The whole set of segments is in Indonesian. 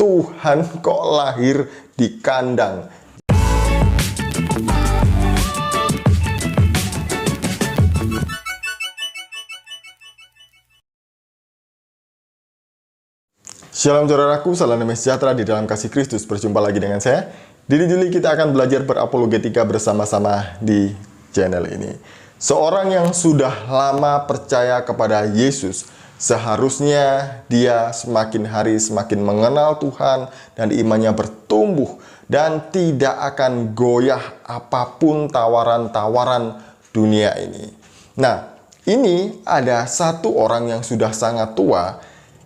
Tuhan kok lahir di kandang. Shalom saudaraku, salam damai sejahtera di dalam kasih Kristus. Berjumpa lagi dengan saya. Di Juli kita akan belajar berapologetika bersama-sama di channel ini. Seorang yang sudah lama percaya kepada Yesus, seharusnya dia semakin hari semakin mengenal Tuhan dan imannya bertumbuh dan tidak akan goyah apapun tawaran-tawaran dunia ini. Nah, ini ada satu orang yang sudah sangat tua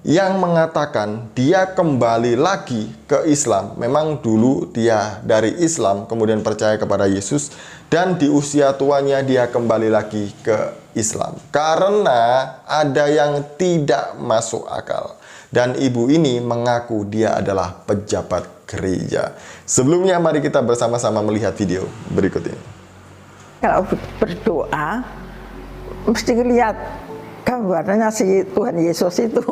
yang mengatakan dia kembali lagi ke Islam. Memang dulu dia dari Islam, kemudian percaya kepada Yesus, dan di usia tuanya dia kembali lagi ke Islam karena ada yang tidak masuk akal. Dan ibu ini mengaku dia adalah pejabat gereja. Sebelumnya mari kita bersama-sama melihat video berikut ini. Kalau berdoa mesti lihat gambarnya si Tuhan Yesus itu.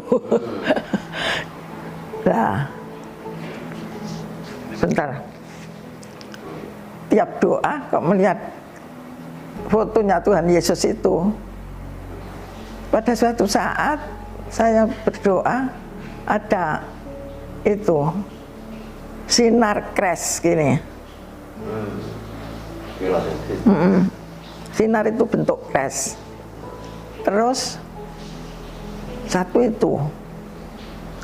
Nah, bentar. Tiap doa kok melihat fotonya Tuhan Yesus itu. Pada suatu saat saya berdoa, ada itu sinar kres gini. Sinar itu bentuk kres. Terus satu itu,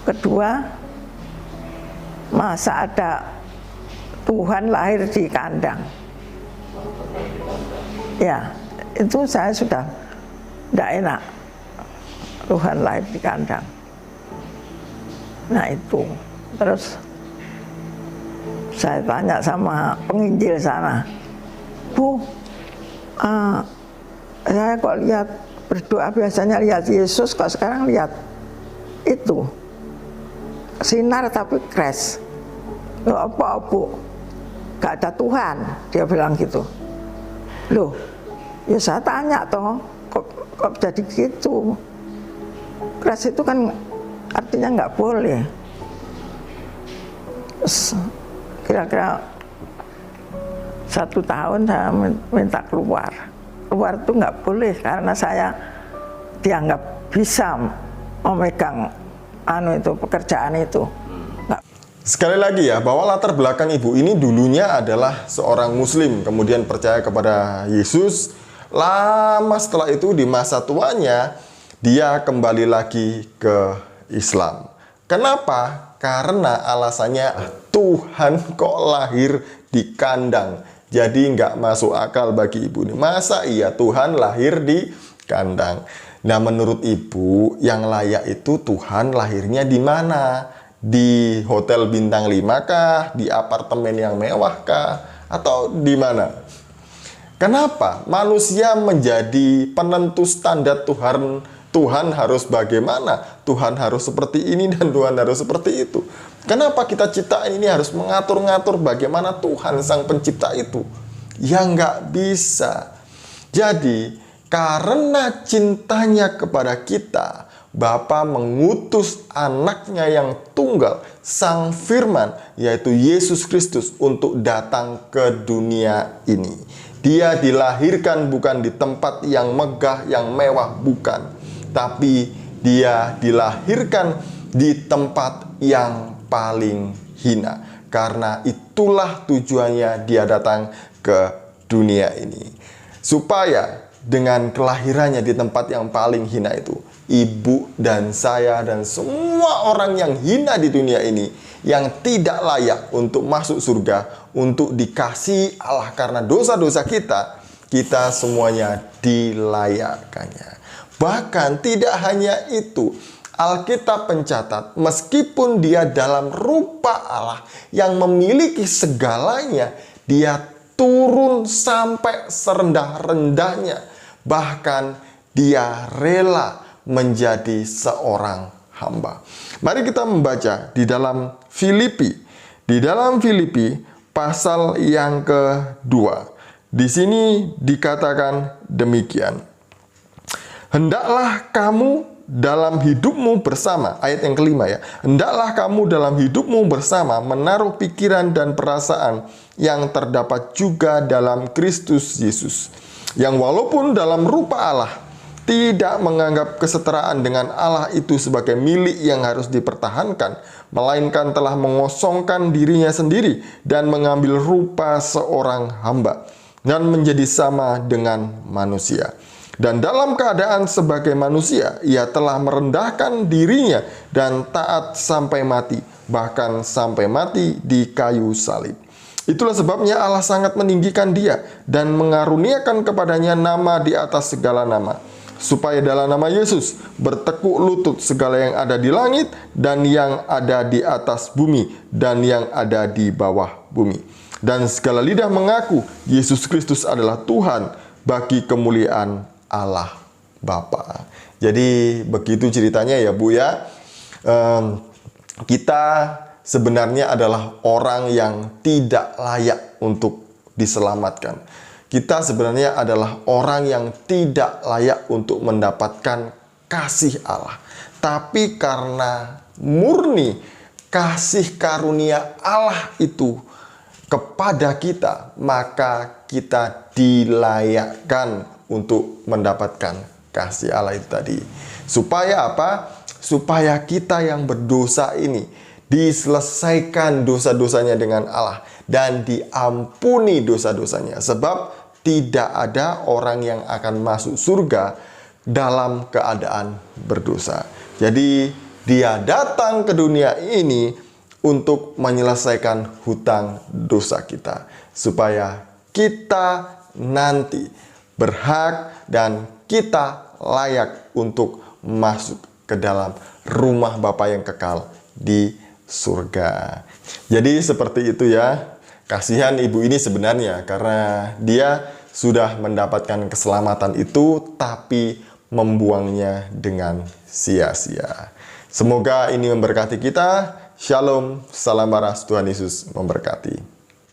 kedua, masa ada Tuhan lahir di kandang. Ya, itu saya sudah tidak enak. Tuhan lahir di kandang. Nah itu, terus saya tanya sama penginjil sana, Bu, saya kok lihat berdoa biasanya lihat Yesus, kok sekarang lihat itu sinar tapi kres. Loh, apa Bu? Gak ada Tuhan, dia bilang gitu. Loh, ya saya tanya toh, kok jadi gitu? Kres itu kan artinya nggak boleh. Kira-kira 1 tahun saya minta keluar itu nggak boleh karena saya dianggap bisa memegang itu pekerjaan itu. Sekali lagi ya, bahwa latar belakang ibu ini dulunya adalah seorang muslim, kemudian percaya kepada Yesus. Lama setelah itu di masa tuanya dia kembali lagi ke Islam. Kenapa? Karena alasannya Tuhan kok lahir di kandang. Jadi nggak masuk akal bagi ibu ini. Masa iya Tuhan lahir di kandang? Nah, menurut ibu yang layak itu Tuhan lahirnya di mana? Di hotel bintang 5 kah? Di apartemen yang mewah kah? Atau di mana? Kenapa manusia menjadi penentu standar Tuhan harus bagaimana? Tuhan harus seperti ini dan Tuhan harus seperti itu. Kenapa kita ciptaan ini harus mengatur-ngatur bagaimana Tuhan sang pencipta itu? Ya nggak bisa. Jadi karena cintanya kepada kita, Bapa mengutus anaknya yang tunggal, sang firman, yaitu Yesus Kristus, untuk datang ke dunia ini. Dia dilahirkan bukan di tempat yang megah, yang mewah, bukan. Tapi dia dilahirkan di tempat yang paling hina. Karena itulah tujuannya dia datang ke dunia ini. Supaya dengan kelahirannya di tempat yang paling hina itu, ibu dan saya dan semua orang yang hina di dunia ini, yang tidak layak untuk masuk surga, untuk dikasihi Allah karena dosa-dosa kita, kita semuanya dilayakkannya. Bahkan tidak hanya itu, Alkitab mencatat meskipun dia dalam rupa Allah yang memiliki segalanya, dia turun sampai serendah-rendahnya. Bahkan dia rela menjadi seorang hamba. Mari kita membaca di dalam Filipi. Di dalam Filipi pasal yang kedua. Di sini dikatakan demikian. Hendaklah kamu dalam hidupmu bersama, ayat yang kelima ya, hendaklah kamu dalam hidupmu bersama menaruh pikiran dan perasaan yang terdapat juga dalam Kristus Yesus, yang walaupun dalam rupa Allah, tidak menganggap kesetaraan dengan Allah itu sebagai milik yang harus dipertahankan, melainkan telah mengosongkan dirinya sendiri dan mengambil rupa seorang hamba dan menjadi sama dengan manusia. Dan dalam keadaan sebagai manusia, ia telah merendahkan dirinya dan taat sampai mati, bahkan sampai mati di kayu salib. Itulah sebabnya Allah sangat meninggikan dia dan mengaruniakan kepadanya nama di atas segala nama, supaya dalam nama Yesus bertekuk lutut segala yang ada di langit dan yang ada di atas bumi dan yang ada di bawah bumi, dan segala lidah mengaku Yesus Kristus adalah Tuhan, bagi kemuliaan Allah Bapa. Jadi begitu ceritanya ya Bu ya. Kita sebenarnya adalah orang yang tidak layak untuk diselamatkan. Kita sebenarnya adalah orang yang tidak layak untuk mendapatkan kasih Allah. Tapi karena murni kasih karunia Allah itu kepada kita, maka kita dilayakkan untuk mendapatkan kasih Allah itu tadi. Supaya apa? Supaya kita yang berdosa ini diselesaikan dosa-dosanya dengan Allah dan diampuni dosa-dosanya. Sebab tidak ada orang yang akan masuk surga dalam keadaan berdosa. Jadi dia datang ke dunia ini untuk menyelesaikan hutang dosa kita, supaya kita nanti berhak dan kita layak untuk masuk ke dalam rumah Bapa yang kekal di surga. Jadi seperti itu ya. Kasihan ibu ini sebenarnya karena dia sudah mendapatkan keselamatan itu tapi membuangnya dengan sia-sia. Semoga ini memberkati kita. Shalom, salam waras, Tuhan Yesus memberkati.